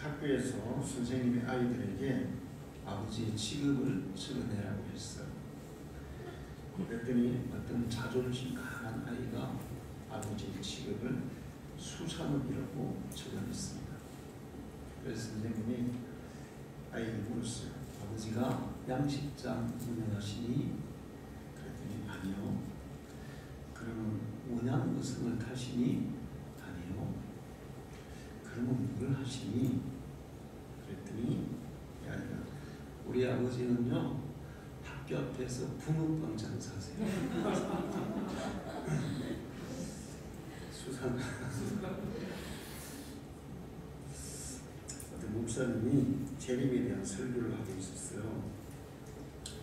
학교에서 선생님이 아이들에게 아버지의 직업을 적어내라고 했어요. 그랬더니 어떤 자존심 강한 아이가 아버지의 직업을 수산업이라고 적어냈습니다. 그래서 선생님이 아이에게 물었어요. 아버지가 양식장 운영하시니? 그랬더니 아니요. 그러면 원양어선을 타시니? 아니요. 그러면 뭘 하시니? 그랬더니 아이가 우리 아버지는요 학교 앞에서 붕어빵 장사하세요. 수산. 어떤 목사님이 재림에 대한 설교를 하고 있었어요.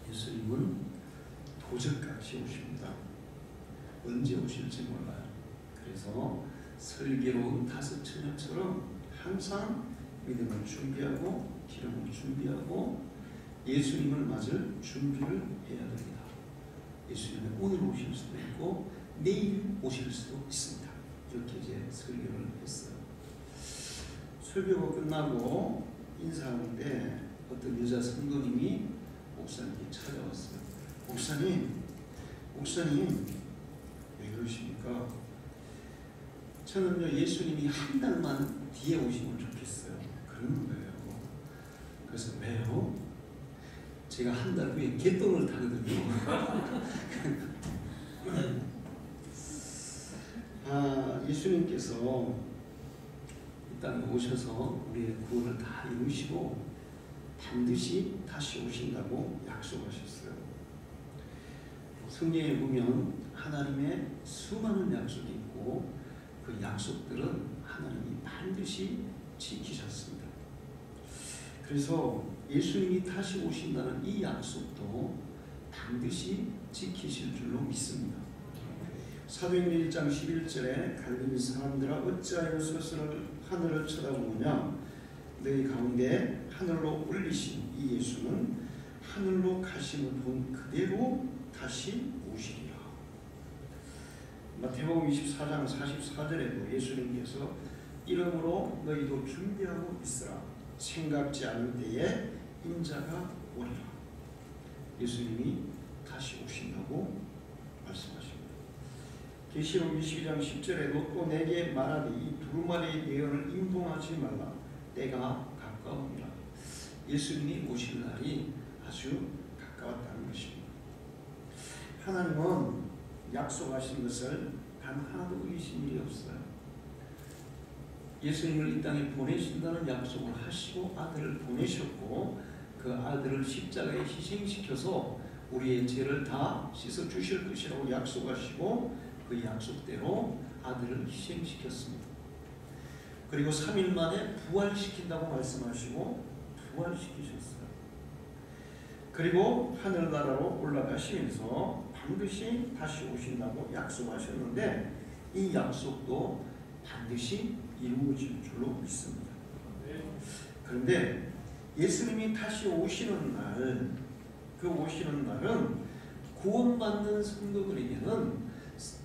예수님은 도적같이 오십니다. 언제 오실지 몰라요. 그래서 슬기로운 다섯 처녀처럼 항상 믿음을 준비하고 기름을 준비하고 예수님을 맞을 준비를 해야 됩니다. 예수님은 오늘 오실 수도 있고 내일 오실 수도 있습니다. 이렇게 이제 설교를 했어요. 설교가 끝나고 인사하는데 어떤 여자 성도님이 목사님께 찾아왔어요. 목사님 왜 그러십니까? 저는요 예수님이 한 달만 뒤에 오시면 좋겠어요. 그러는 거예요. 그래서 왜요? 제가 한 달 후에 개똥을 타거든요. 예수님께서 이 땅에 오셔서 우리의 구원을 다 이루시고 반드시 다시 오신다고 약속하셨어요. 성경에 보면 하나님의 수많은 약속이 있고 그 약속들은 하나님이 반드시 지키셨습니다. 그래서 예수님이 다시 오신다는 이 약속도 반드시 지키실 줄로 믿습니다. 사도행전 1장 11절에 갈릴리 사람들아 어찌하여 서서 하늘을 쳐다보느냐 너희 가운데 하늘로 올리신 이 예수는 하늘로 가심을 본 그대로 다시 오시리라. 마태복음 24장 44절에도 예수님께서 이러므로 너희도 준비하고 있으라. 생각지 않을 때에 인자가 오리라. 예수님이 다시 오신다고 말씀하십니다. 계시록 22장 10절에도 또 내게 말하되 이 두루마리의 예언을 임동하지 말라. 때가 가까우니라. 예수님이 오실 날이 아주 가까웠다는 것입니다. 하나님은 약속하신 것을 단 하나도 어기신 일이 없어요. 예수님을 이 땅에 보내신다는 약속을 하시고 아들을 보내셨고 그 아들을 십자가에 희생시켜서 우리의 죄를 다 씻어주실 것이라고 약속하시고 그 약속대로 아들을 희생시켰습니다. 그리고 3일 만에 부활시킨다고 말씀하시고 부활시키셨어요. 그리고 하늘나라로 올라가시면서 반드시 다시 오신다고 약속하셨는데 이 약속도 반드시 이루어질 줄로 믿습니다. 그런데 예수님이 다시 오시는 날, 그 오시는 날은 구원받는 성도들에게는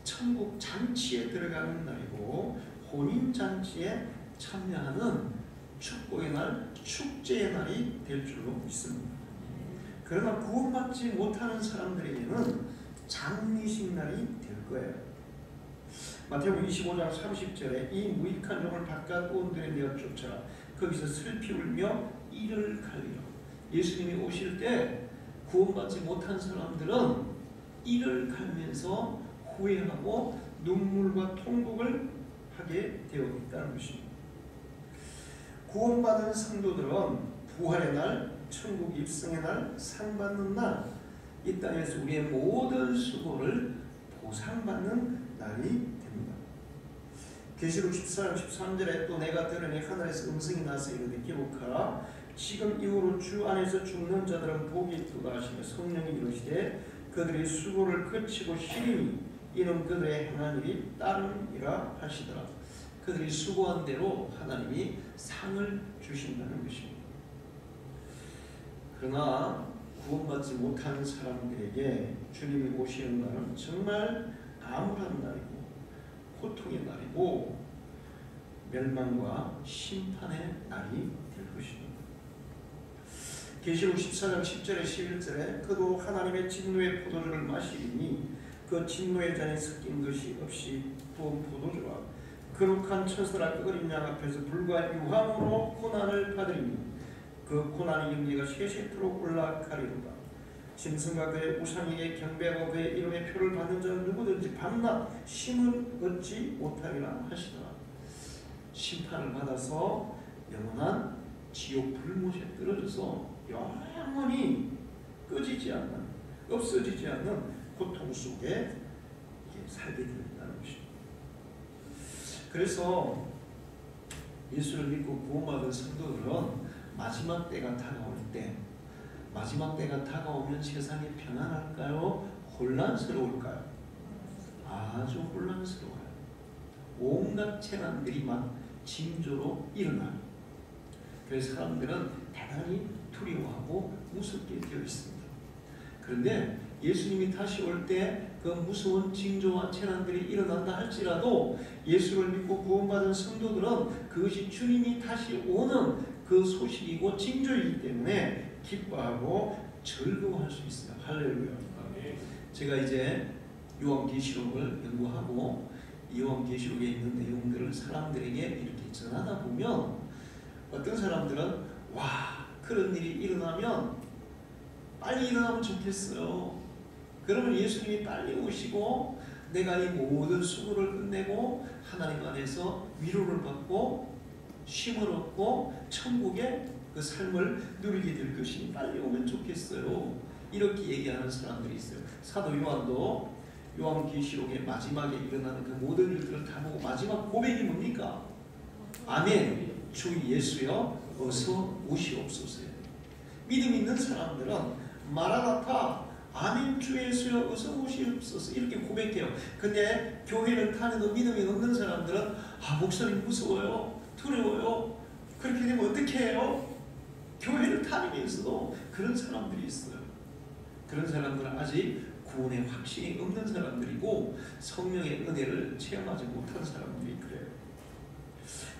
천국 잔치에 들어가는 날이고 혼인잔치에 참여하는 축복의 날, 축제의 날이 될 줄로 믿습니다. 그러나 구원받지 못하는 사람들에게는 장미식 날이 될 거예요. 마태복음 25장 30절에 이 무익한 종을 바깥 온들에 내어 쫓아라. 거기서 슬피 울며 이를 갈리라. 예수님이 오실 때 구원받지 못한 사람들은 이를 갈면서 후회하고 눈물과 통곡을 하게 되어 있다는 것입니다. 구원받은 성도들은 부활의 날, 천국 입성의 날, 상 받는 날, 이 땅에서 우리의 모든 수고를 보상받는 날이 됩니다. 계시록 14장 13절에 또 내가 들으니 하늘에서 음성이 나서 이르되 기록하라. 지금 이후로 주 안에서 죽는 자들은 복이 있도다 하시며 성령이 이르시되 그들이 수고를 그치고 쉬리니 이는 그들의 행한 일이 따름이라 하시더라. 그들이 수고한 대로 하나님이 상을 주신다는 것입니다. 그러나 구원받지 못한 사람들에게 주님이 오시는 날은 정말 암울한 날이고 고통의 날이고 멸망과 심판의 날이 될 것입니다. 계시록 14장 10절에 11절에 그도 하나님의 진노의 포도주를 마시리니 그 진노의 잔에 섞인 것이 없이 부은 포도주와 거룩한 천사라 그 어린 양 앞에서 불과 유황으로 고난을 받으리니 그 고난의 영예가 세세토록 올라가리로다. 짐승과 그의 우상에게 경배하고 그의 이름의 표를 받는 자는 누구든지 밤낮 쉼을 얻지 못하리라 하시더라. 심판을 받아서 영원한 지옥 불못에 떨어져서 영원히 꺼지지 않는, 없어지지 않는 고통 속에 살게 된다는 것입니다. 그래서 예수를 믿고 구원받은 성도들은 마지막 때가 다가올 때, 마지막 때가 다가오면 세상이 평안할까요? 혼란스러울까요? 아주 혼란스러워요. 온갖 재난들이 막 징조로 일어나요. 그래서 사람들은 대단히 두려워하고 무섭게 되어 있습니다. 그런데 예수님이 다시 올 때 그 무서운 징조와 재난들이 일어난다 할지라도 예수를 믿고 구원받은 성도들은 그것이 주님이 다시 오는 그 소식이고 징조이기 때문에 기뻐하고 즐거워할 수 있어요. 할렐루야. 제가 이제 요한계시록을 연구하고 요한계시록에 있는 내용들을 사람들에게 이렇게 전하다 보면 어떤 사람들은 와, 그런 일이 일어나면 빨리 일어나면 좋겠어요. 그러면 예수님이 빨리 오시고 내가 이 모든 수고를 끝내고 하나님 안에서 위로를 받고 쉼을 얻고 천국의 그 삶을 누리게 될 것이 빨리 오면 좋겠어요. 이렇게 얘기하는 사람들이 있어요. 사도 요한도 요한계시록의 마지막에 일어나는 그 모든 일들을 다 보고 마지막 고백이 뭡니까? 아멘. 주 예수여 어서 오시옵소서. 믿음 있는 사람들은 마라나타 아멘 주 예수여 어서 오시옵소서 이렇게 고백해요. 근데 교회를 다녀도 믿음이 없는 사람들은 목사님 무서워요, 두려워요. 그렇게 되면 어떻게 해요? 교회를 다니면서도 그런 사람들이 있어요. 그런 사람들은 아직 구원의 확신이 없는 사람들이고 성령의 은혜를 체험하지 못한 사람들이 그래요.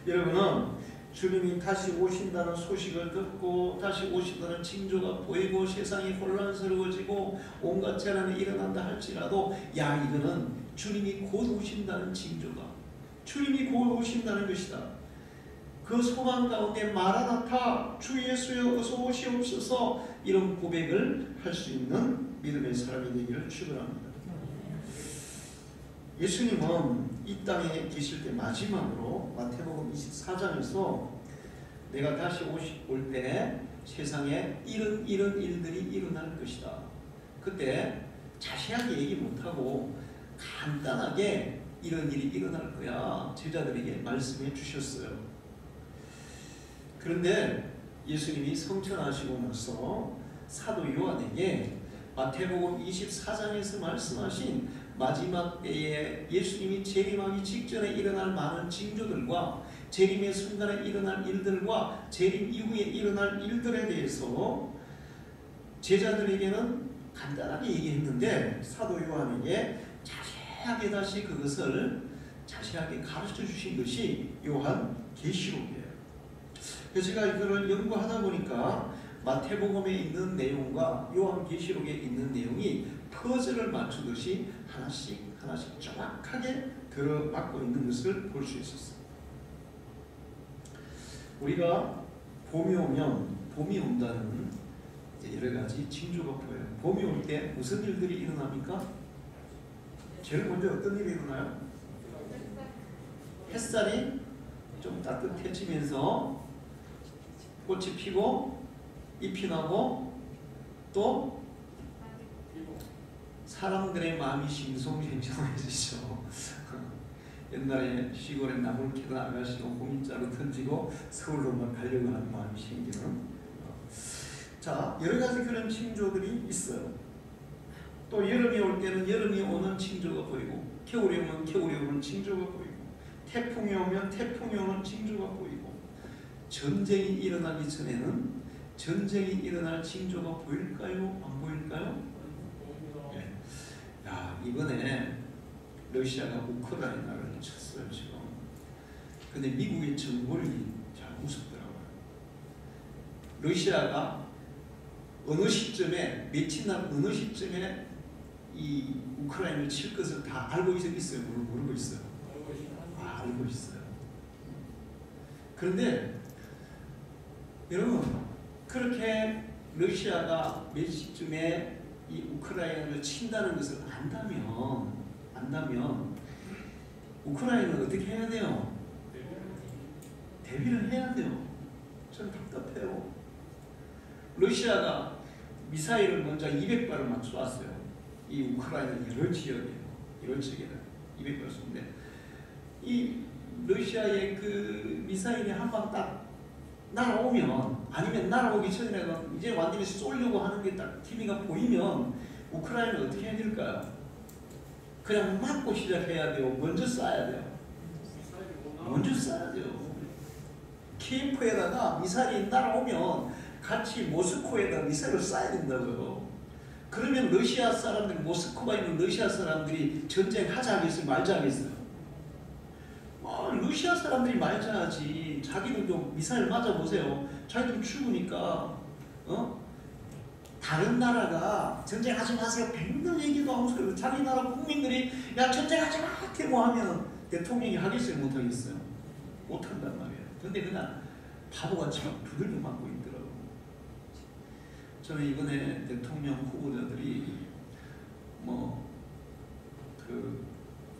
여러분은 주님이 다시 오신다는 소식을 듣고 다시 오신다는 징조가 보이고 세상이 혼란스러워지고 온갖 재난이 일어난다 할지라도 야, 이거는 주님이 곧 오신다는 징조다. 주님이 곧 오신다는 것이다. 그 소망 가운데 마라나타 주 예수여 어서 오시옵소서 이런 고백을 할 수 있는 믿음의 사람이 되기를 축원합니다. 예수님은 이 땅에 계실 때 마지막으로 마태복음 24장에서 내가 다시 올 때 세상에 이런 일들이 일어날 것이다. 그때 자세하게 얘기 못하고 간단하게 이런 일이 일어날 거야 제자들에게 말씀해 주셨어요. 그런데 예수님이 성천하시고 나서 사도 요한에게 마태복음 24장에서 말씀하신 마지막 때에 예수님이 재림하기 직전에 일어날 많은 징조들과 재림의 순간에 일어날 일들과 재림 이후에 일어날 일들에 대해서 제자들에게는 간단하게 얘기했는데 사도 요한에게 자세하게 다시 그것을 자세하게 가르쳐 주신 것이 요한계시록이에요. 그래서 제가 이거를 연구하다 보니까 마태복음에 있는 내용과 요한계시록에 있는 내용이 퍼즐을 맞추듯이 하나씩 정확하게 들어맞고 있는 것을 볼 수 있었어요. 우리가 봄이 온다는 여러 가지 징조가 보여요. 봄이 올 때 무슨 일들이 일어납니까? 제일 먼저 어떤 일이 일어나요? 햇살이 좀 따뜻해지면서 꽃이 피고 잎이 나고 또 사람들의 마음이 싱숭생숭해지죠. 옛날에 시골에 나물 캐던 아가씨가 호민자루 던지고 서울로만 가려고 하는 마음이 생기는 자, 여러 가지 그런 징조들이 있어요. 또 여름이 올 때는 여름이 오는 징조가 보이고 겨울이 오면 겨울이 오는 징조가 보이고 태풍이 오면 태풍이 오는 징조가 보이고 전쟁이 일어나기 전에는 전쟁이 일어날 징조가 보일까요? 안 보일까요? 네. 야, 이번에 러시아가 우크라이나를 쳤어요. 지금 근데 미국의 정보력이 참 무섭더라고요. 러시아가 어느 시점에 며칠 날 어느 시점에 이 우크라이나를 칠 것을 다 알고 있어요? 모르고 있어요? 알고 있어요. 그런데 여러분 그렇게 러시아가 몇 시쯤에 이 우크라이나를 친다는 것을 안다면 우크라이나는 어떻게 해야 돼요? 대비를 해야 돼요. 저는 답답해요. 러시아가 미사일을 먼저 200발을 막 쏘았어요. 이 우크라이나 여러 지역에는 200발을 쏘는데 이 러시아의 그 미사일이 한 방 딱 날아오면 아니면 날아오기 전에 이제 완전히 쏘려고 하는 게 딱 TV가 보이면 우크라이나는 어떻게 해야 될까요? 그냥 맞고 시작해야 돼요. 먼저 쏴야 돼요. 먼저 쏴야 돼요. 키예프에다가 미사일이 날아오면 같이 모스크바에다 미사일을 쏴야 된다고요. 그러면 러시아 사람들이 모스크바에 있는 러시아 사람들이 전쟁하자 하겠어요? 말자 하겠어요? 러시아 사람들이 말자 하지. 자기들 좀 미사일 맞아보세요. 자기들 죽으니까 다른 나라가 전쟁하지 마세요. 백날 얘기도 하면서 자기 나라 국민들이 야 전쟁하지 마! 뭐 하면 대통령이 하겠어요? 못하겠어요? 못한단 말이에요. 근데 그냥 바보같이 막 두들겨 맞고 있더라고요. 저는 이번에 대통령 후보자들이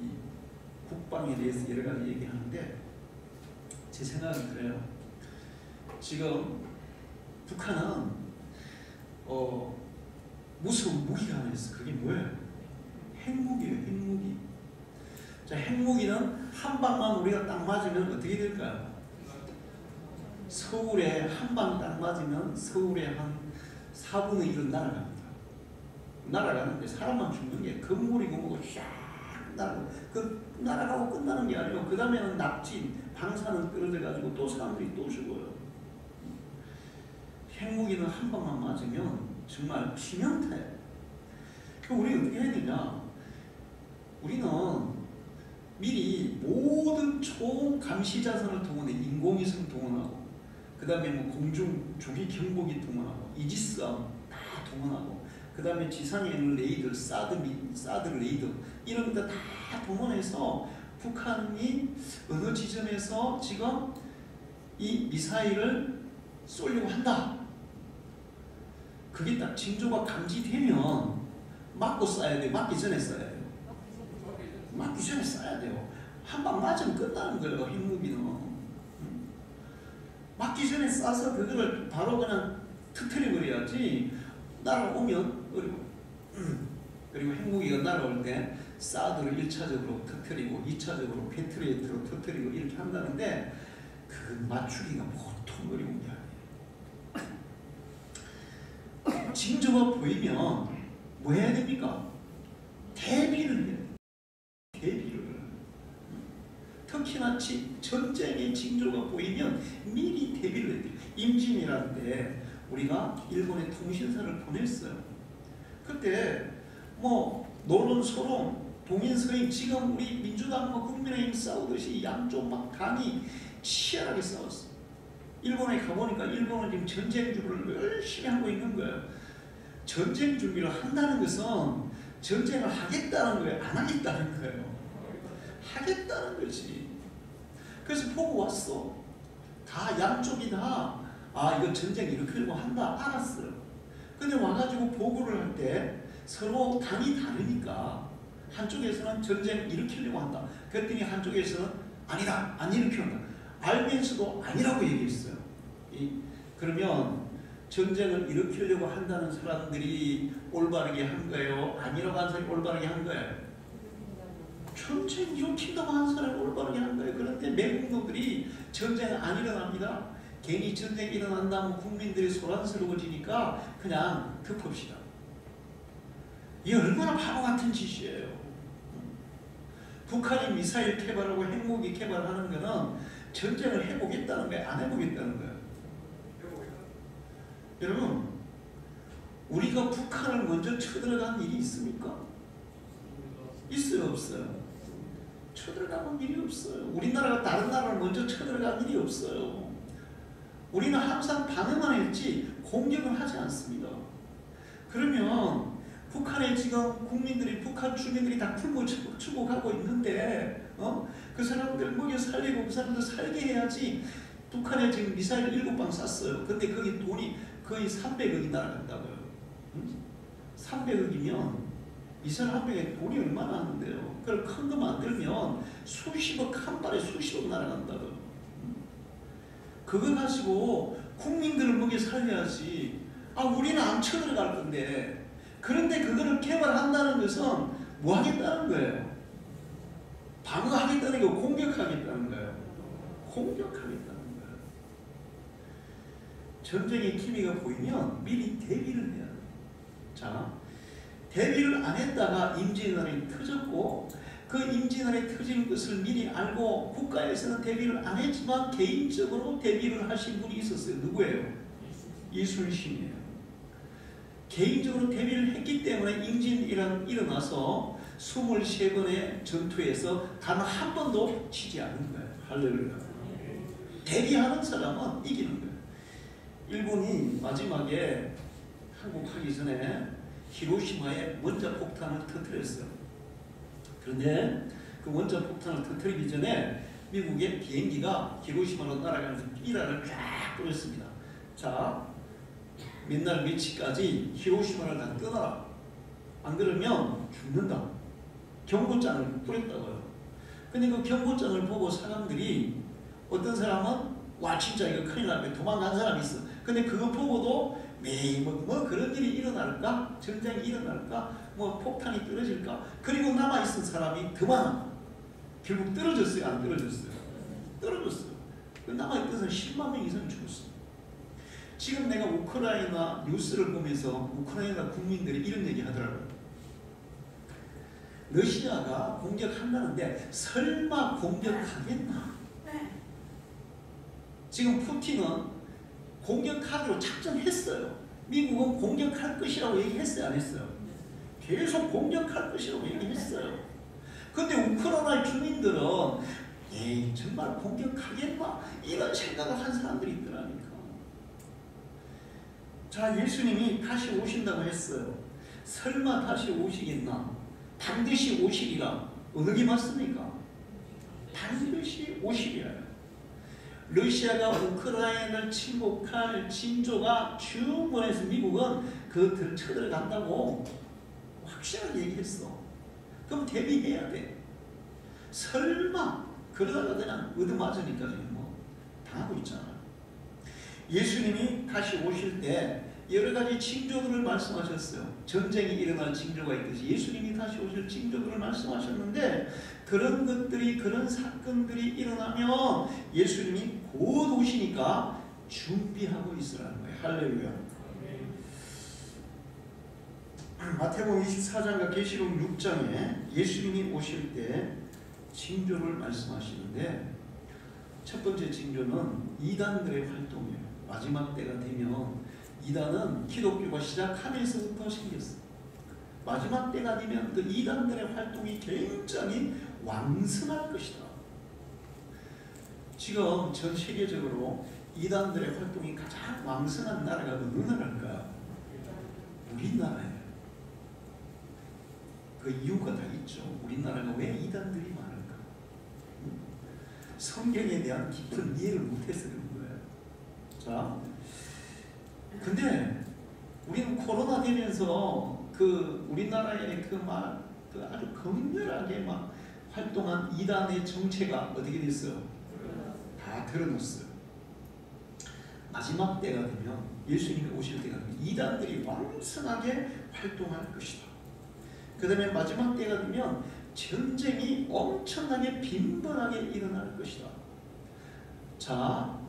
이 국방에 대해서 여러 가지 얘기하는데 제 생각은 그래요. 지금 북한은 무서운 무기가 하나 있어. 그게 뭐예요? 핵무기예요. 핵무기. 자, 핵무기는 한 방만 우리가 딱 맞으면 어떻게 될까요? 서울에 한 방 딱 맞으면 서울에 한 4분의 1은 날아갑니다. 날아가는데 사람만 죽는 게 건물이고 뭐고 샥 날아가고 끝나는 게 아니에요. 그 다음에는 낙진, 방사능 떨어져가지고 또 사람들이 또 죽어요. 핵무기는 한 방만 맞으면 정말 치명타예요. 그럼 우리 어떻게 해야 되냐? 우리는 미리 모든 초감시 자산을 동원해 인공위성 동원하고 그 다음에 공중 조기 경보기 동원하고 이지스함 다 동원하고 그 다음에 지상에 있는 레이더, 사드 레이더 이런 거 다 동원해서 북한이 어느 지점에서 지금 이 미사일을 쏘려고 한다. 그게 딱 징조가 감지되면 맞고 쏴야 돼요. 맞기 전에 쏴야 돼요. 맞기 전에 쏴야 돼요. 한 방 맞으면 끝나는 거예요. 핵무기는. 맞기 전에 쏴서 그거를 바로 그냥 터뜨려버려야지. 날아오면 그리고 핵무기가 날아올 때 사드를 1차적으로 터뜨리고 2차적으로 패트리어트로 터뜨리고 이렇게 한다는데 그 맞추기가 보통 어려운 게 아니에요. 징조가 보이면 뭐 해야 됩니까? 대비를 해야 돼요. 대비를. 특히나 전쟁의 징조가 보이면 미리 대비를 해야 돼요. 임진이라는데 우리가 일본에 통신사를 보냈어요. 그때 노론, 소론, 동인, 서인 지금 우리 민주당과 국민의힘 싸우듯이 양쪽 막 당이 치열하게 싸웠어. 일본에 가보니까 일본은 지금 전쟁 준비를 열심히 하고 있는 거예요. 전쟁 준비를 한다는 것은 전쟁을 하겠다는 거예요? 안 하겠다는 거예요? 하겠다는 거지. 그래서 보고 왔어. 다 양쪽이 다 이거 전쟁 일으키려고 한다. 알았어요. 근데 와가지고 보고를 할 때 서로 당이 다르니까 한쪽에서는 전쟁 일으키려고 한다. 그랬더니 한쪽에서는 아니다. 안 일으키는다. 알면서도 아니라고 얘기했어요. 그러면 전쟁을 일으키려고 한다는 사람들이 올바르게 한 거예요? 아니라고 한 사람이 올바르게 한 거예요? 전쟁 일으킨다고 한 사람이 올바르게 한 거예요. 그런데 매국노들이 전쟁 안 일어납니다. 괜히 전쟁 일어난다면 국민들이 소란스러워지니까 그냥 덮읍시다. 이게 얼마나 바보 같은 짓이에요. 북한이 미사일 개발하고 핵무기 개발하는 거는 전쟁을 해보겠다는 거예요? 안 해보겠다는 거예요? 여러분, 우리가 북한을 먼저 쳐들어간 일이 있습니까? 있어요, 없어요? 쳐들어가는 일이 없어요. 우리나라가 다른 나라를 먼저 쳐들어가는 일이 없어요. 우리는 항상 방어만 했지 공격을 하지 않습니다. 그러면 북한에 지금 국민들이, 북한 주민들이 다 굶어 죽어가고 있는데 그 사람들 먹여 살리고 그 사람들 살게 해야지. 북한에 지금 미사일 7방 쐈어요. 근데 거기 돈이 거의 300억이 날아간다고요. 300억이면 미사일 한 명에 돈이 얼마나 하는데요. 그걸 큰 거 만들면 수십억, 한 발에 수십억 날아간다고요. 그거 가지고 국민들을 먹여 살려야지. 우리는 안 쳐들어갈 건데. 그런데 그거를 개발한다는 것은 뭐 하겠다는 거예요? 방어하겠다는 거, 공격하겠다는 거예요. 공격하겠다는 거예요. 전쟁의 기미가 보이면 미리 대비를 해야 돼요. 자, 대비를 안 했다가 임진왜란이 터졌고, 그 임진왜란이 터진 것을 미리 알고 국가에서는 대비를 안 했지만 개인적으로 대비를 하신 분이 있었어요. 누구예요? 이순신이에요. 개인적으로 대비를 했기 때문에 임진왜란이 일어나서 23번의 전투에서 단 한 번도 지지 않는 거예요. 할렐루야. 대비하는 사람은 이기는 거예요. 일본이 마지막에 항복하기 전에 히로시마에 원자폭탄을 터뜨렸어요. 그런데 그 원자폭탄을 터뜨리기 전에 미국의 비행기가 히로시마로 날아가면서 삐라를 쫙 뿌렸습니다. 자, 몇 날 며칠까지 히로시마를 다 떠나라. 안 그러면 죽는다. 경고장을 뿌렸다고요. 근데 그 경고장을 보고 사람들이, 어떤 사람은 와 진짜 이거 큰일 났네, 도망간 사람이 있어. 근데 그거 보고도 매일 뭐 그런 일이 일어날까? 전쟁이 일어날까? 뭐 폭탄이 떨어질까? 그리고 남아있은 사람이 더 많아. 결국 떨어졌어요? 안 떨어졌어요? 떨어졌어요. 남아있던 사람 10만 명 이상 죽었어요. 지금 내가 우크라이나 뉴스를 보면서 우크라이나 국민들이 이런 얘기 하더라고요. 러시아가 공격한다는데 설마 공격하겠나? 지금 푸틴은 공격하기로 작전했어요. 미국은 공격할 것이라고 얘기했어요? 안 했어요? 계속 공격할 것이라고 얘기했어요. 근데 우크라이나 주민들은 에이 정말 공격하겠나? 이런 생각을 한 사람들이 있더라니까. 자, 예수님이 다시 오신다고 했어요. 설마 다시 오시겠나? 반드시 오시리라. 어느 게 맞습니까? 반드시 오시리라. 러시아가 우크라이나를 침공할 징조가 충분해서 미국은 그것들을 쳐들어간다고 확실하게 얘기했어. 그럼 대비해야 돼. 설마 그러다가 그냥 얻어맞으니까 지금 뭐 당하고 있잖아. 예수님이 다시 오실 때 여러 가지 징조들을 말씀하셨어요. 전쟁이 일어날 징조가 있듯이 예수님이 다시 오실 징조들을 말씀하셨는데, 그런 것들이, 그런 사건들이 일어나면 예수님이 곧 오시니까 준비하고 있으라는 거예요. 할렐루야. 마태복음 24장과 계시록 6장에 예수님이 오실 때 징조를 말씀하시는데, 첫 번째 징조는 이단들의 활동이에요. 마지막 때가 되면 이단은 기독교가 시작하면서부터 생겼어요. 마지막 때가 되면 그 이단들의 활동이 굉장히 왕성할 것이다. 지금 전 세계적으로 이단들의 활동이 가장 왕성한 나라가 어느 나라일까요? 우리나라예요. 그 이유가 다 있죠. 우리나라가 왜 이단들이 많을까? 성경에 대한 깊은 이해를 못해서 그런 거예요. 자, 근데 우리는 코로나 되면서 그 우리나라의 그 아주 격렬하게 막 활동한 이단의 정체가 어떻게 됐어요? 다 드러났어요. 마지막 때가 되면, 예수님이 오실 때가 되면 이단들이 왕성하게 활동할 것이다. 그 다음에 마지막 때가 되면 전쟁이 엄청나게 빈번하게 일어날 것이다. 자,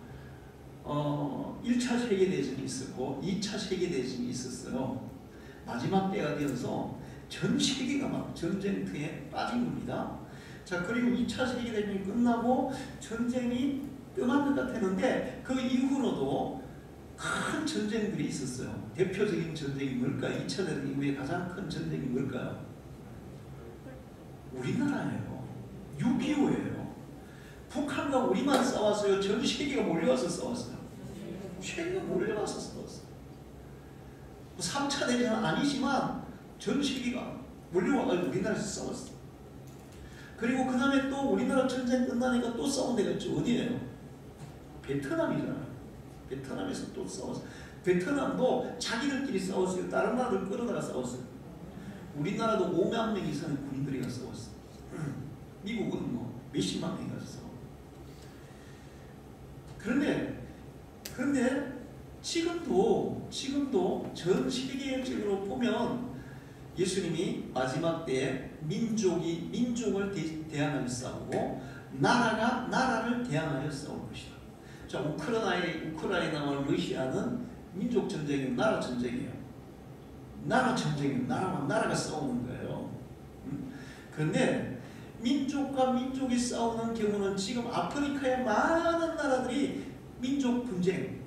1차 세계대전이 있었고 2차 세계대전이 있었어요. 마지막 때가 되어서 전 세계가 막 전쟁터에 빠진 겁니다. 자, 그리고 2차 세계대전이 끝나고 전쟁이 끝난 것 같았는데, 그 이후로도 큰 전쟁들이 있었어요. 대표적인 전쟁이 뭘까요? 2차 대전 이후에 가장 큰 전쟁이 뭘까요? 우리나라예요. 6.25예요. 북한과 우리만 싸웠어요? 전 세계가 몰려와서 싸웠어요? 세계가 몰려와서 싸웠어요. 3차 대전은 아니지만 전 세계가 몰려와가지고 우리나라에서 싸웠어요. 그리고 그 다음에 또 우리나라 전쟁 끝나니까 또 싸운 데가 있죠. 어디예요? 베트남이잖아요. 베트남에서 또 싸웠어요. 베트남도 자기들끼리 싸웠어요. 다른 나라들 끌어다가 싸웠어요. 우리나라도 5만 명 이상의 군인들이 가서 싸웠어요. 미국은 뭐 몇십만 명이 가서 싸웠어요. 그런데 지금도 전 세계적으로 보면 예수님이 마지막 때에 민족이 민족을 대항하여 싸우고 나라가 나라를 대항하여 싸울 것이다. 자, 우크라이나와 러시아는 민족 전쟁이에요, 나라 전쟁이에요. 나라 전쟁이에요. 나라와 나라가 싸우는 거예요. 그런데 민족과 민족이 싸우는 경우는 지금 아프리카의 많은 나라들이 민족 분쟁,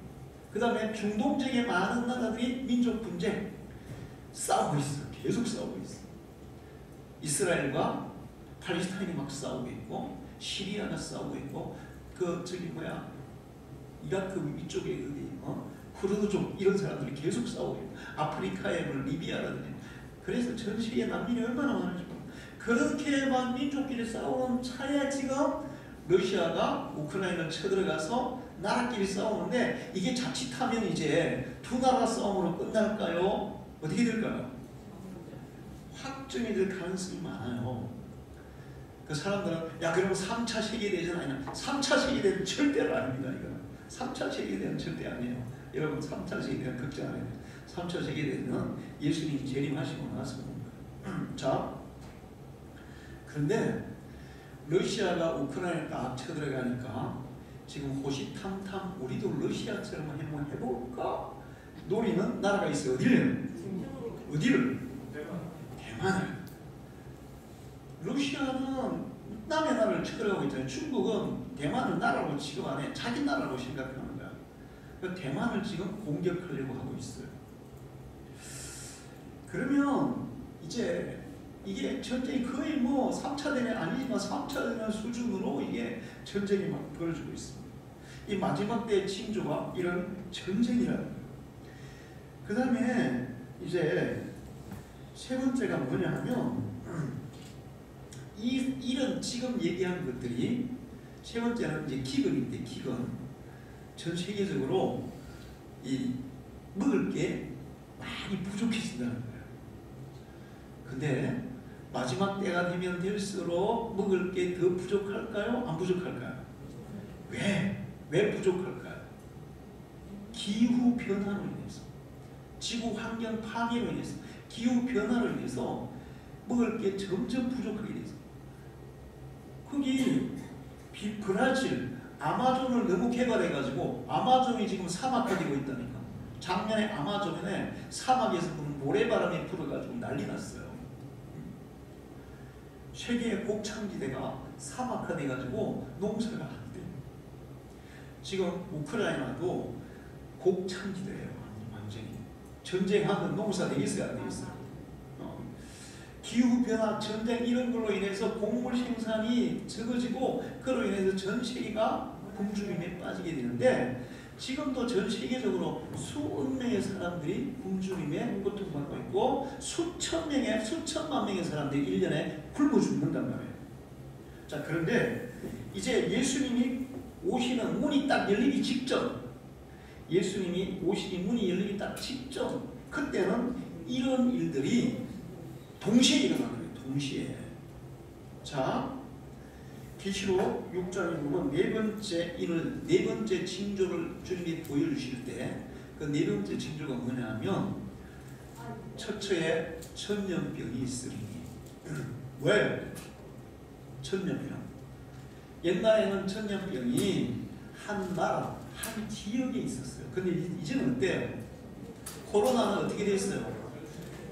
그 다음에 중동 지역의 많은 나라들이 민족 분쟁 싸우고 있어요. 계속 싸우고 있어요. 이스라엘과 팔레스타인이 막 싸우고 있고, 시리아가 싸우고 있고, 이라크 위쪽에 쿠르드족 이런 사람들이 계속 싸우고 있고, 아프리카의 뭐 리비아라든지. 그래서 전 세계 난민이 얼마나 많은지 모릅니다. 그렇게 막 민족끼리 싸우는 차에 지금 러시아가 우크라이나를 쳐들어가서 나라끼리 싸우는데, 이게 자칫하면 이제 두 나라 싸움으로 끝날까요? 어떻게 될까요? 확정이 될 가능성이 많아요. 그 사람들은 야 그럼 3차 세계대전 아니냐? 3차 세계대전 절대로 아닙니다. 이거는 3차 세계대전 절대 아니에요. 여러분 3차 세계대전 걱정 안 해요. 3차 세계대전은 예수님이 재림하시고 나서 온 거예요. 자, 그런데 러시아가 우크라이나에 딱 쳐들어가니까 지금 호시탐탐 우리도 러시아처럼 한번 해볼까? 노리는 나라가 있어요. 어디를? 대만을. 러시아는 남의 나라를 쳐들어가고 있잖아요. 중국은 대만을 나라로 취급 안 해. 자기 나라로 생각하는 거야. 그러니까 대만을 지금 공격하려고 하고 있어요. 그러면 이제 이게 전쟁이 거의 뭐 3차 대전 아니지만 3차 대전 수준으로 이게 전쟁이 막 벌어지고 있습니다. 이 마지막 때의 징조가 이런 전쟁이라는 거예요. 그 다음에 이제 세 번째가 뭐냐 하면 이런 지금 얘기한 것들이 세 번째는 이제 기근인데, 기근. 전 세계적으로 이 먹을 게 많이 부족해진다는 거예요. 근데 마지막 때가 되면 될수록 먹을 게 더 부족할까요? 안 부족할까요? 왜 부족할까요? 기후 변화로 인해서, 지구 환경 파괴로 인해서, 기후 변화로 인해서 먹을 게 점점 부족하게 돼서, 거기 브라질 아마존을 너무 개발해가지고 아마존이 지금 사막화되고 있다니까. 작년에 아마존에 사막에서 모래바람이 불어가지고 난리 났어요. 세계의 곡창지대가 사막화돼가지고 농사가 안 돼요. 지금 우크라이나도 곡창지대예요. 완전히. 전쟁하면 농사 되겠어요? 안 되겠어요? 기후변화, 전쟁 이런 걸로 인해서 곡물 생산이 적어지고, 그로 인해서 전 세계가 굶주림에 빠지게 되는데, 지금도 전 세계적으로 수억 명의 사람들이 굶주림에 고통받고 있고, 수천만 명의 사람들이 1년에 굶어 죽는단 말이에요. 자, 그런데 이제 예수님이 오시는 문이 딱 열리기 직전, 예수님이 오시니 문이 열리기 딱 직전, 그때는 이런 일들이 동시에 일어나는 거예요. 동시에. 자, 계시록 6장에 보면 네 번째 징조를 주님이 보여주실 때, 그 네 번째 징조가 뭐냐면 처처에 천년병이 있으리니. 왜? 천년병. 옛날에는 천년병이 한 나라, 한 지역에 있었어요. 근데 이제는 어때요? 코로나는 어떻게 됐어요?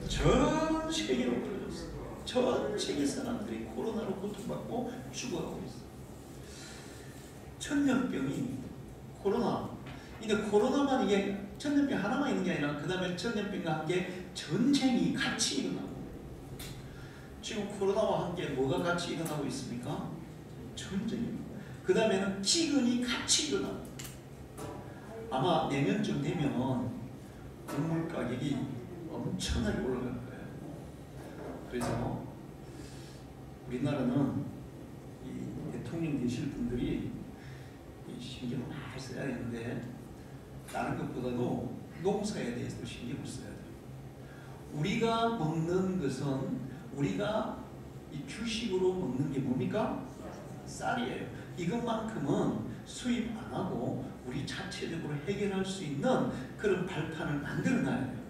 전 세계로 퍼졌어요. 전 세계 사람들이 코로나로 고통받고 죽어가고 있어요. 천년병이 코로나. 근데 코로나만 이게 천년병 하나만 있는 게 아니라 그 다음에 천년병과 함께 전쟁이 같이 일어나고, 지금 코로나와 함께 뭐가 같이 일어나고 있습니까? 전쟁입니다. 그 다음에는 기근이 같이 일어나. 아마 내년쯤 되면 곡물 가격이 엄청나게 올라갈 거예요. 그래서 우리나라는 이 대통령 되실 분들이 신경을 많이 써야 되는데 다른 것보다도 농사에 대해서 신경을 써야 돼요. 우리가 먹는 것은 우리가 이 주식으로 먹는 게 뭡니까? 쌀이에요. 이것만큼은 수입 안 하고 우리 자체적으로 해결할 수 있는 그런 발판을 만들어 놔야 돼요.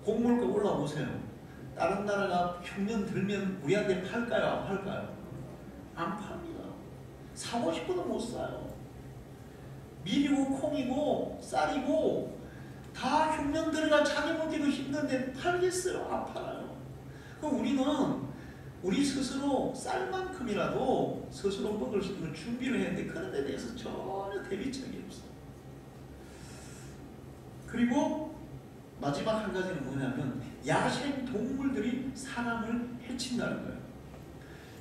곡물가 올라오세요. 다른 나라가 흉년 들면 우리한테 팔까요? 안 팔까요? 안 팝니다. 사고 싶어도 못 사요. 밀이고 콩이고 쌀이고 다 흉년 들어가 자기 먹기도 힘든데 팔겠어요? 안 팔아요. 그럼 우리는 우리 스스로 쌀만큼이라도 스스로 먹을 수 있는 준비를 해야 되는데 그런 데 대해서 전혀 대비책이 없어요. 그리고 마지막 한 가지는 뭐냐면 야생 동물들이 사람을 해친다는 거예요.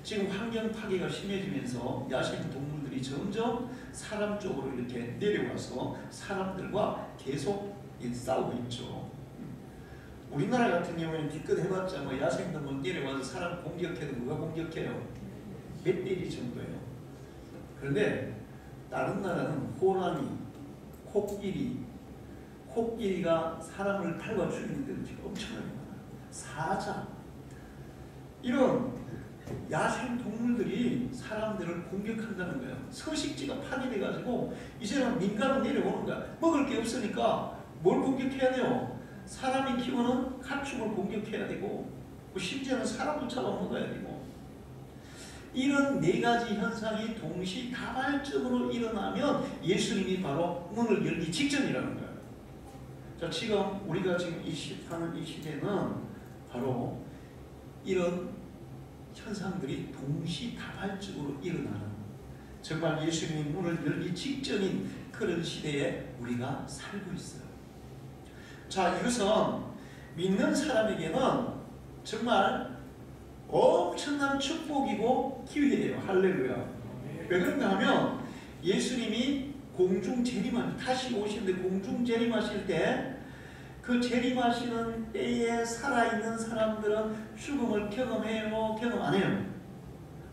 지금 환경 파괴가 심해지면서 야생 동물들이 점점 사람 쪽으로 이렇게 내려와서 사람들과 계속 싸우고 있죠. 우리나라 같은 경우에는 기껏 해봤자 뭐 야생동물 내려와서 사람 공격해도 누가 공격해요? 멧돼지 정도예요. 그런데 다른 나라는 호랑이, 코끼리가 사람을 밟아 죽이는 데도 지금 엄청나게 많아요. 사자, 이런 야생 동물들이 사람들을 공격한다는 거예요. 서식지가 파괴돼가지고 이제는 민가로 내려오는 거야. 먹을 게 없으니까 뭘 공격해야 돼요? 사람이 키우는 가축을 공격해야 되고 심지어는 사람도 잡아먹어야 되고 이런 네 가지 현상이 동시다발적으로 일어나면 예수님이 바로 문을 열기 직전이라는 거예요. 자, 지금 우리가 지금 사는 이 시대는 바로 이런 현상들이 동시다발적으로 일어나는 정말 예수님이 문을 열기 직전인 그런 시대에 우리가 살고 있어요. 자, 이것은 믿는 사람에게는 정말 엄청난 축복이고 기회예요. 할렐루야. 왜 그런가 하면 예수님이 공중 재림하실 다시 오시는데 공중 재림하실 때 그 재림하시는 때에 살아있는 사람들은 죽음을 경험해요? 경험 안 해요?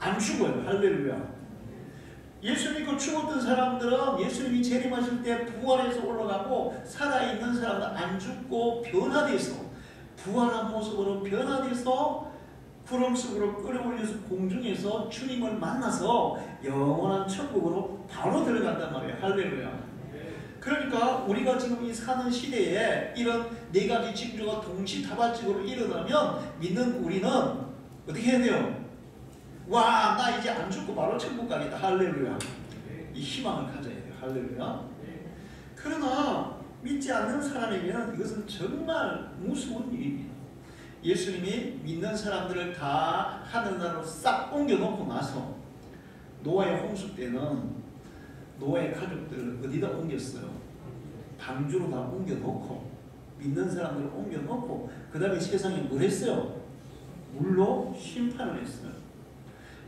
안 죽어요. 할렐루야. 예수 믿고 죽었던 사람들은 예수님이 재림하실 때 부활해서 올라가고 살아있는 사람은 안 죽고 변화돼서 부활한 모습으로 변화돼서 구름 속으로 끌어올려서 공중에서 주님을 만나서 영원한 천국으로 바로 들어간단 말이에요. 할렐루야. 그러니까 우리가 지금 이 사는 시대에 이런 네 가지 징조가 동시다발적으로 일어나면 믿는 우리는 어떻게 해야 돼요? 와, 나 이제 안 죽고 바로 천국 가겠다. 할렐루야. 이 희망을 가져야 돼요. 할렐루야. 그러나 믿지 않는 사람에게는 이것은 정말 무서운 일입니다. 예수님이 믿는 사람들을 다 하늘나라로 싹 옮겨놓고 나서 노아의 홍수 때는 노아의 가족들을 어디다 옮겼어요? 방주로 다 옮겨놓고 믿는 사람들을 옮겨놓고 그 다음에 세상에 뭘 했어요? 물로 심판을 했어요.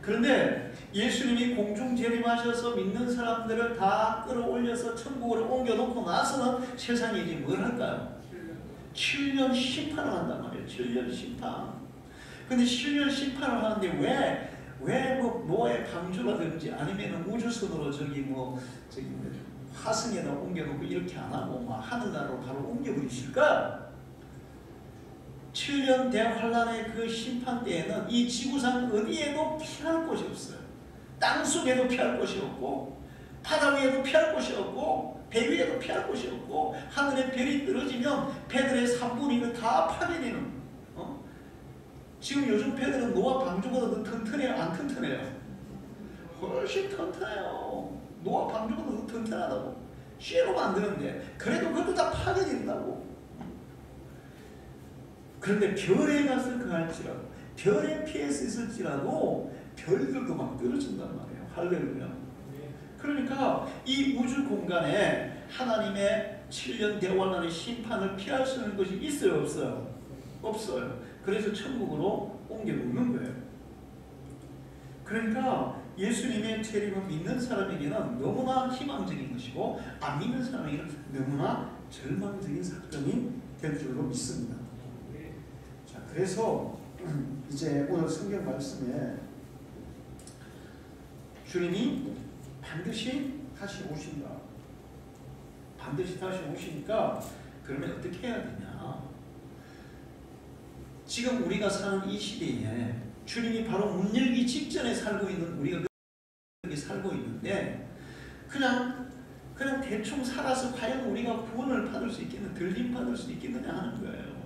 그런데 예수님이 공중 재림하셔서 믿는 사람들을 다 끌어올려서 천국으로 옮겨놓고 나서는 세상이 이제 뭘 할까요? 7년 심판을 한단 말이에요. 7년 심판. 근데 7년 심판을 하는데 왜 뭐 노아의 방주라든지 아니면 우주선으로 저기 화성에다 옮겨놓고 이렇게 안 하고 막 하늘나라로 바로 옮겨버리실까? 7년 대환란의 그 심판 때에는 이 지구상 어디에도 피할 곳이 없어요. 땅속에도 피할 곳이 없고 바다 위에도 피할 곳이 없고 배 위에도 피할 곳이 없고 하늘에 별이 떨어지면 배들의 3분의 1은 다 파괴되는 지금 요즘 배들은 노아 방주보다 더 튼튼해요? 안 튼튼해요? 훨씬 튼튼해요. 노아 방주보다 더 튼튼하다고. 쇠로 만드는데 그래도 그것도 다 파괴된다고. 그런데 별에 가서 그할지라도 별에 피해서 있을지라도 별들도 막 떨어진단 말이에요. 할렐루야. 그러니까 이 우주 공간에 하나님의 7년 대환란의 심판을 피할 수 있는 것이 있어요? 없어요? 없어요. 그래서 천국으로 옮겨놓는 거예요. 그러니까 예수님의 재림은 믿는 사람에게는 너무나 희망적인 것이고 안 믿는 사람에게는 너무나 절망적인 사건이 될 줄로 믿습니다. 자, 그래서 이제 오늘 성경 말씀에 주님이 반드시 다시 오신다. 반드시 다시 오시니까 그러면 어떻게 해야 되냐? 지금 우리가 사는 이 시대에 주님이 바로 문 열기 직전에 살고 있는 우리가 그렇게 살고 있는데 그냥 대충 살아서 과연 우리가 구원을 받을 수 있겠느냐, 들림 받을 수 있겠느냐 하는 거예요.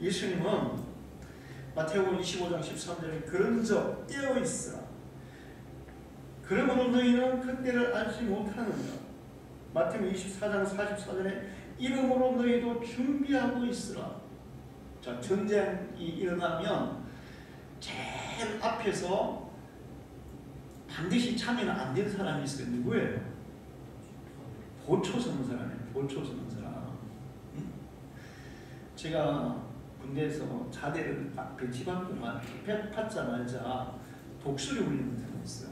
예수님은 마태복음 25장 13절에 그런즉 깨어 있으라. 그러므로 너희는 그때를 알지 못하느니라. 마태복음 24장 44절에 이러므로 너희도 준비하고 있으라. 자, 전쟁이 일어나면 제일 앞에서 반드시 참여는 안 된 사람이 있어요. 누구예요? 보초 서는 사람이에요. 보초 서는 사람. 응? 제가 군대에서 자대를 딱 배치받고 받자마자 독수리 울리는 데가 있어요.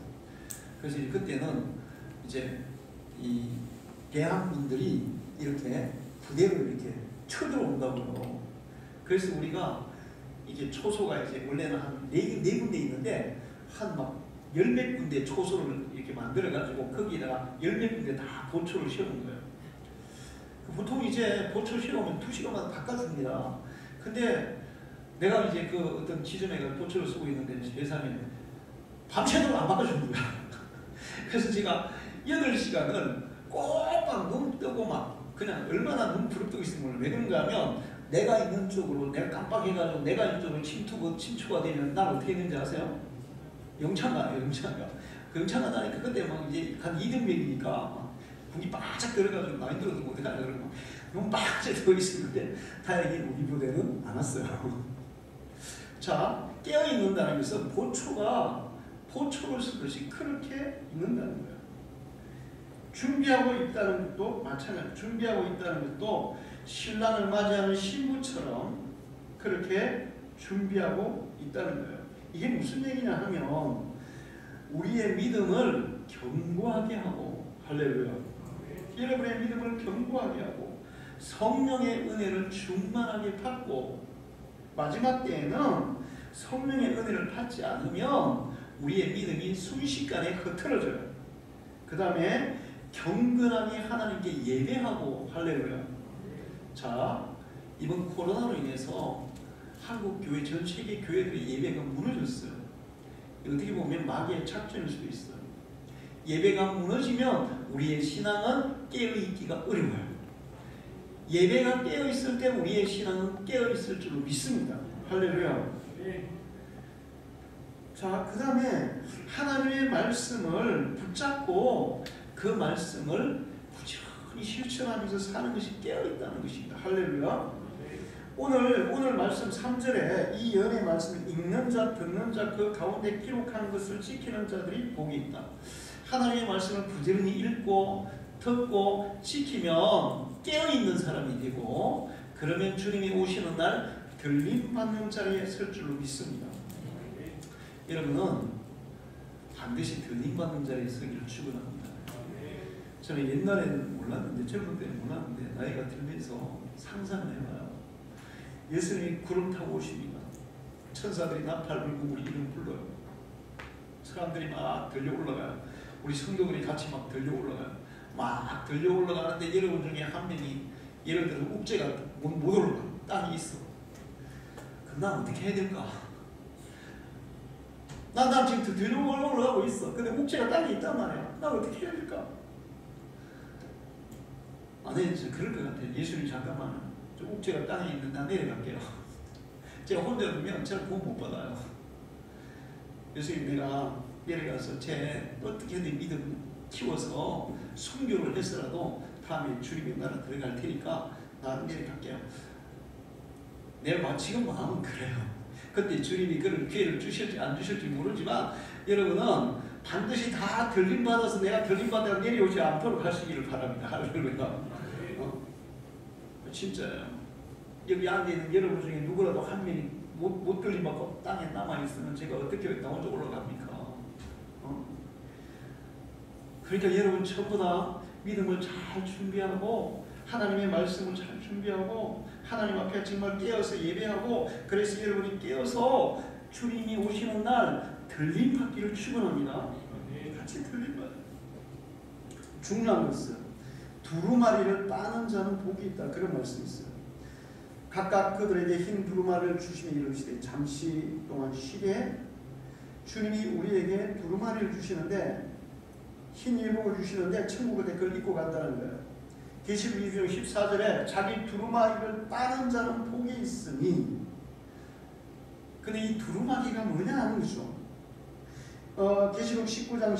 그래서 그때는 이제 이 대항군들이 이렇게 부대로 이렇게 쳐들어온다고요. 그래서 우리가 이게 초소가 이제 원래는 한 네 군데 있는데 한 막 열 몇 군데 초소를 이렇게 만들어가지고 거기다가 열 몇 군데 다 보초를 씌우는 거예요. 보통 이제 보초 씌우면 2시간마다 바꿔줍니다. 근데 내가 이제 그 어떤 지점에 보초를 쓰고 있는데 세상에 밤새도록 안 바꿔주는 거야. 그래서 제가 8시간을 꼬박 눈 뜨고 막 그냥 얼마나 눈 부릅뜨고 있으면 왜 그런가 하면 내가 있는 쪽으로 내가 깜빡해가지고 내가 있는 쪽으로 침투가 되면 난 어떻게 되는지 아세요? 영창가요, 영창가. 그 영창가 나니까 그때 막 이제 한 2등병이니까 분이 바짝 들어가지고 많이 들어도 못해가지고 그러고 너무 바짝 들어있었는데 다행히 우리 부대는 안 왔어요. 자, 깨어있는다는 것은 보초를 쓰듯이 그렇게 있는다는 거예요. 준비하고 있다는 것도 마찬가지. 준비하고 있다는 것도 신랑을 맞이하는 신부처럼 그렇게 준비하고 있다는 거예요. 이게 무슨 얘기냐 하면 우리의 믿음을 견고하게 하고 할렐루야. 여러분의 믿음을 견고하게 하고 성령의 은혜를 충만하게 받고 마지막 때에는 성령의 은혜를 받지 않으면 우리의 믿음이 순식간에 흐트러져요. 그 다음에 경건하게 하나님께 예배하고 할렐루야. 자, 이번 코로나로 인해서 한국 교회 전 세계 교회들의 예배가 무너졌어요. 어떻게 보면 마귀의 작전일 수도 있어요. 예배가 무너지면 우리의 신앙은 깨어있기가 어려워요. 예배가 깨어있을 때 우리의 신앙은 깨어있을 줄로 믿습니다. 할렐루야. 자, 그 다음에 하나님의 말씀을 붙잡고 그 말씀을 부지런히 실천하면서 사는 것이 깨어있다는 것입니다. 할렐루야. 오늘 말씀 3절에 이 연의 말씀을 읽는 자, 듣는 자, 그 가운데 기록한 것을 지키는 자들이 복이 있다. 하나님의 말씀을 부지런히 읽고 듣고 지키면 깨어있는 사람이 되고 그러면 주님이 오시는 날 들림받는 자리에 설 줄로 믿습니다. 여러분은 반드시 들림받는 자리에 서기를 축원합니다. 저는 옛날에는 몰랐는데 젊은 때는 몰랐는데 나이가 들면서 상상을 해봐요. 예수님이 구름 타고 오십니다. 천사들이 나팔 불고 우리 이름 불러요. 사람들이 막 들려 올라가요. 우리 성도들이 같이 막 들려 올라가요. 막 들려 올라가는데 여러분 중에 한 명이 예를 들어 옥죄가 못 올라가. 땅이 있어. 그럼 난 어떻게 해야 될까? 난 지금 들려 올라가고 있어. 근데 옥죄가 땅에 있단 말이야. 난 어떻게 해야 될까? 아니, 그럴 것 같아요. 예수님 잠깐만. 옥죄가 땅에 있는데 난 내려갈게요. 제가 혼자 두면 제가 구원 못 받아요. 예수님 내가 내려가서 제 어떻게든 믿음 키워서 순교를 해서라도 다음에 주님의 나라 들어갈 테니까 나는 내려갈게요. 내가 지금 마음은 그래요. 그때 주님이 그런 기회를 주실지 안 주실지 모르지만 여러분은 반드시 다 들림받아서 내가 들림받아 내려오지 않도록 하시기를 바랍니다. 할렐루야. 진짜요. 여기 앉아있는 여러분 중에 누구라도 한 명이 못 들림받고 땅에 남아있으면 제가 어떻게 나 혼자 올라갑니까? 그러니까 여러분 전부 다 믿음을 잘 준비하고 하나님의 말씀을 잘 준비하고 하나님 앞에 정말 깨어서 예배하고, 그래서 여러분이 깨어서 주님이 오시는 날 들림받기를 축원합니다. 같이 들림받. 중요한 것은 두루마리를 빠는 자는 복이 있다, 그런 말씀이 있어요. 각각 그들에게 흰 두루마리를 주시며 이르시되 잠시 동안 쉬게. 주님이 우리에게 두루마리를 주시는데, 흰 일복을 주시는데 천국의 그걸 입고 간다는 거예요. 계시록 2장 14절에 자기 두루마리를 빠는 자는 복이 있으니, 근데 이 두루마리가 뭐냐 하는 거죠. 계시록 19장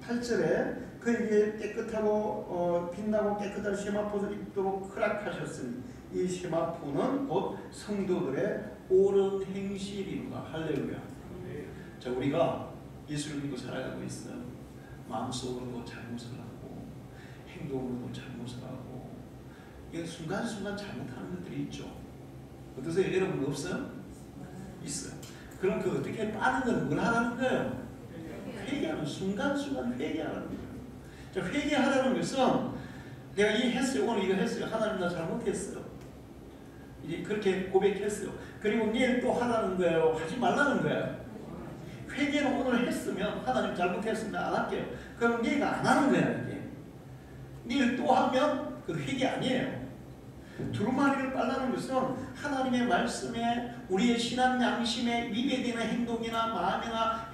18절에 그에게 깨끗하고 빛나고 깨끗한 세마포를 입도록 허락하셨으니 이 세마포는 곧 성도들의 옳은 행실이로다. 할렐루야. 자, 우리가 예수를 믿고 살아가고 있어요. 마음속으로도 잘못을 하고 행동으로도 잘못을 하고, 이게 순간순간 잘못하는 것들이 있죠. 어떠세요? 여러분 없어요? 있어요. 그럼 그 어떻게 빠는 건 뭘 하라는 거예요? 회개하는, 순간순간 회개하라는 거예요. 자, 회개하라는 것은 내가 이 했어요, 오늘 이거 했어요, 하나님 나 잘못했어요, 이제 그렇게 고백했어요. 그리고 내일 또 하라는 거예요? 하지 말라는 거예요? 회개는 오늘 했으면 하나님 잘못했으면 안 할게요. 그럼 내가 안 하는 거야. 이게 내일 또 하면 그 회개 아니에요. 두루마리를 빨라는 것은 하나님의 말씀에 우리의 신앙 양심에 위배되는 행동이나 마음이나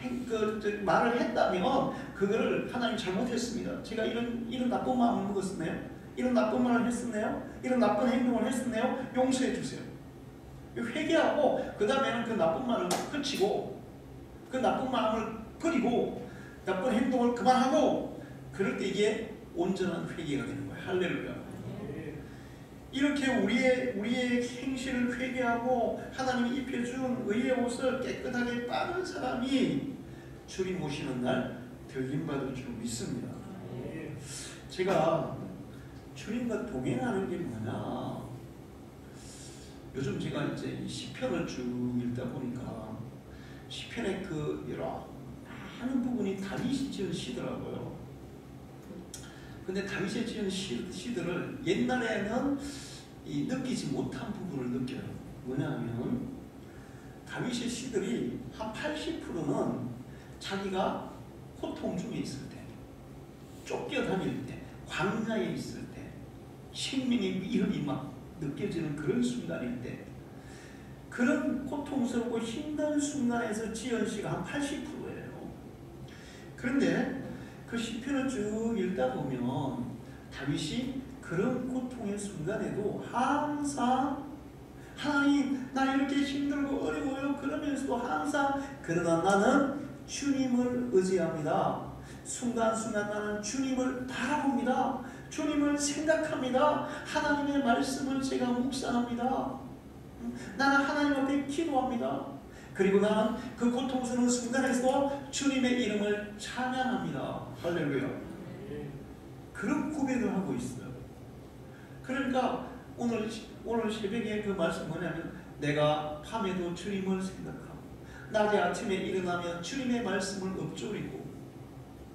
말을 했다면 그거를 하나님 잘못했습니다, 제가 이런 나쁜 마음을 먹었었네요, 이런 나쁜 말을 했었네요, 이런 나쁜 행동을 했었네요, 용서해 주세요. 회개하고 그 다음에는 그 나쁜 말을 그치고 그 나쁜 마음을 버리고 나쁜 행동을 그만하고, 그럴 때 이게 온전한 회개가 되는 거예요. 할렐루야. 이렇게 우리의 행실을 회개하고 하나님이 입혀준 의의 옷을 깨끗하게 빠는 사람이 주님 오시는 날 들림받을 줄 믿습니다. 제가 주님과 동행하는 게 뭐냐, 요즘 제가 이제 시편을 쭉 읽다 보니까 시편의 그 여러 많은 부분이 다윗이 지은 시더라고요. 근데 다윗이 지은 시들을 옛날에는 느끼지 못한 부분을 느껴요. 뭐냐면 다윗의 시들이 한 80%는 자기가 고통 중에 있을 때, 쫓겨다닐 때, 광야에 있을 때, 생명의 위협이 막 느껴지는 그런 순간일 때, 그런 고통스럽고 힘든 순간에서 지은 시가 한 80%예요. 그런데 그 시편을 쭉 읽다 보면 다윗이 그런 고통의 순간에도 항상 하나님 나 이렇게 힘들고 어려워요 그러면서도 항상 그러나 나는 주님을 의지합니다. 순간순간 나는 주님을 바라봅니다. 주님을 생각합니다. 하나님의 말씀을 제가 묵상합니다. 나는 하나님 앞에 기도합니다. 그리고 나는 그 고통스러운 순간에서도 주님의 이름을 찬양합니다. 할렐루야. 그런 고백을 하고 있어요. 그러니까 오늘 새벽에 그 말씀 뭐냐면 내가 밤에도 주님을 생각하고 낮에 아침에 일어나면 주님의 말씀을 읊조리고,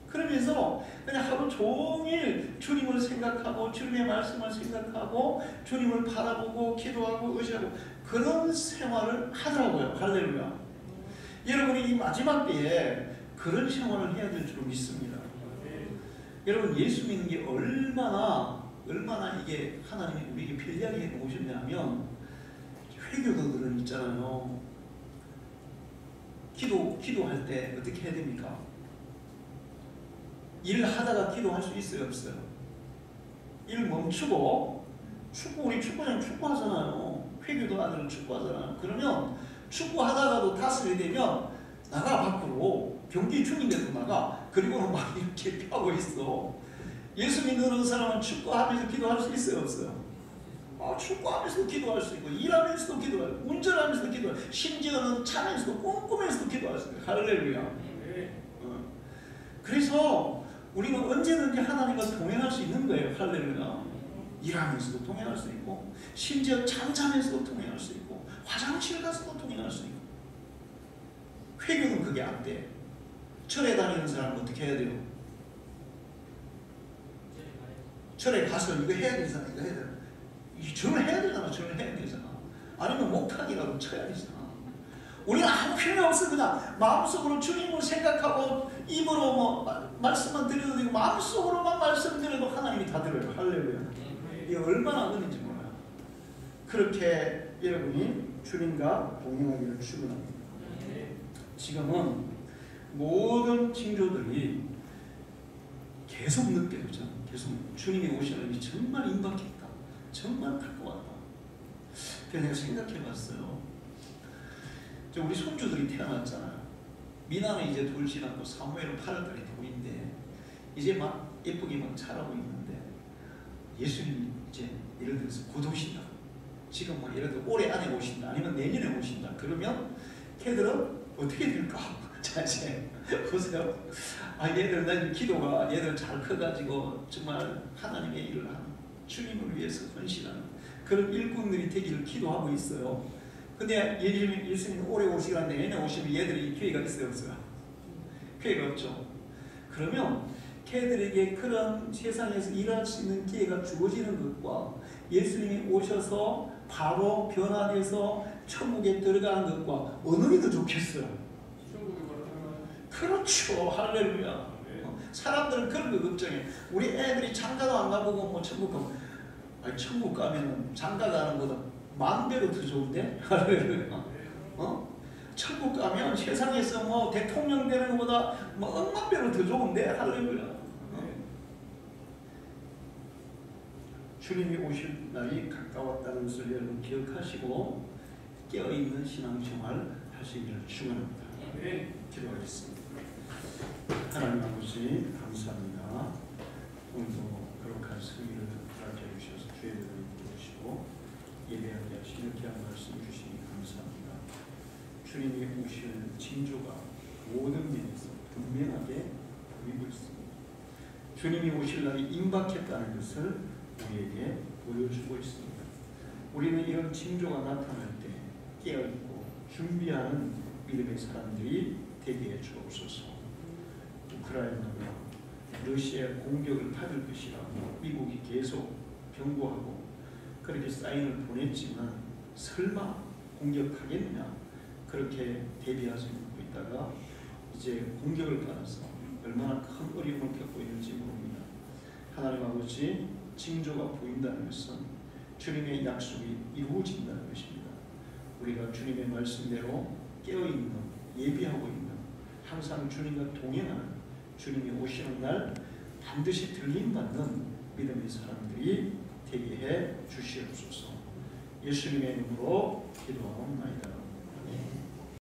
그러면서 그냥 하루 종일 주님을 생각하고 주님의 말씀을 생각하고 주님을 바라보고 기도하고 의지하고 그런 생활을 하더라고요. 할렐루야. 여러분이 이 마지막 때에 그런 생활을 해야 될 줄 믿습니다. 여러분 예수 믿는 게 얼마나 이게 하나님이 우리에게 편리하게 해놓으셨냐면, 회교도들은 있잖아요. 기도할 때 어떻게 해야 됩니까? 일을 하다가 기도할 수 있어요, 없어요? 일 멈추고 우리 축구장 축구하잖아요. 회교도 아들은 축구하잖아요. 그러면 축구하다가도 다스리게 되면 나가 밖으로, 경기 중인데도 나가. 그리고는 막 이렇게 펴고 있어. 예수 믿는 사람은 축구하면서 기도할 수 있어요, 없어요? 축구하면서도 기도할 수 있고, 일하면서도 기도할 수 있고, 운전하면서도 기도할 수 있고, 심지어는 차면서도 꿈꾸면서도 기도할 수 있고. 할렐루야. 그래서 우리는 언제든지 하나님과 동행할 수 있는 거예요. 할렐루야. 일하면서도 동행할 수 있고, 심지어 잠자면서도 동행할 수 있고, 화장실 가서도 동행할 수 있고. 회교는 그게 안 돼. 절에 다니는 사람은 어떻게 해야 돼요? 절에 가서 이거 해야 되잖아. 이거 해야 되잖아. 절을 해야 되잖아. 절을 해야 되잖아. 아니면 목탁이라도 쳐야 되잖아. 우리는 아무 필요 없어. 그냥 마음속으로 주님을 생각하고 입으로 뭐 말씀만 드려도 되고 마음속으로만 말씀드려도 하나님이 다 들어요. 할렐루야. 이게 얼마나 은인지 몰라요. 그렇게 여러분이 주님과 동행하기를 축원합니다. 지금은 모든 징조들이 계속 느껴져. 계속 주님이 오시는 게 정말 임박했다. 정말 가까웠다. 그래서 내가 생각해봤어요. 우리 손주들이 태어났잖아요. 미나는 이제 둘 지났고 사무엘은 8월달에 둘인데 이제 막 예쁘게 막 자라고 있는데 예수님이 이제 예를 들어서 곧 오신다. 지금 막 예를 들어 올해 안에 오신다. 아니면 내년에 오신다. 그러면 걔들은 어떻게 될까? 자 이제 보세요. 얘들 난 기도가 얘들 잘 커가지고 정말 하나님의 일을 하는 주님을 위해서 헌신하는 그런 일꾼들이 되기를 기도하고 있어요. 근데 예수님 올해 오시거나 내년에 오시면 얘들이 기회가 있어요, 없어요? 기회가 없죠. 그러면 걔들에게 그런 세상에서 일할 수 있는 기회가 주어지는 것과 예수님이 오셔서 바로 변화돼서 천국에 들어가는 것과 어느 게 더 좋겠어요? 그렇죠. 할렐루야. 사람들은 그런 거 걱정해. 우리 애들이 장가도 안 가보고 뭐 천국 가면 천국 가면은 장가 가는 거보다 10,000배로 더 좋은데? 할렐루야. 천국 가면 세상에서 뭐 대통령 되는 것보다 뭐 10,000배로 더 좋은데? 할렐루야. 주님이 오실 날이 가까웠다는 것을 여러분 기억하시고 깨어있는 신앙생활 하시기를 축원합니다. 기도하겠습니다. 하나님 아버지 감사합니다. 오늘도 거룩한 성의를 허락해 주셔서 주의 이름을 부르시고 예배하게 하시는 귀한 말씀 주시니 감사합니다. 주님이 오실 징조가 모든 면에서 분명하게 보이고 있습니다. 주님이 오실 날이 임박했다는 것을 우리에게 보여주고 있습니다. 우리는 이런 징조가 나타날 때 깨어있고 준비하는 믿음의 사람들이 되게 해 주옵소서. 우크라이나가 러시아의 공격을 받을 것이라고 미국이 계속 경고하고 그렇게 사인을 보냈지만 설마 공격하겠느냐 그렇게 대비하지 않고 있다가 이제 공격을 받아서 얼마나 큰 어려움을 겪고 있는지 모릅니다. 하나님 아버지 징조가 보인다는 것은 주님의 약속이 이루어진다는 것입니다. 우리가 주님의 말씀대로 깨어있는 예비하고 있는 항상 주님과 동행하는 주님이 오시는 날 반드시 들림받는 믿음의 사람들이 되게 해 주시옵소서. 예수님의 이름으로 기도합니다.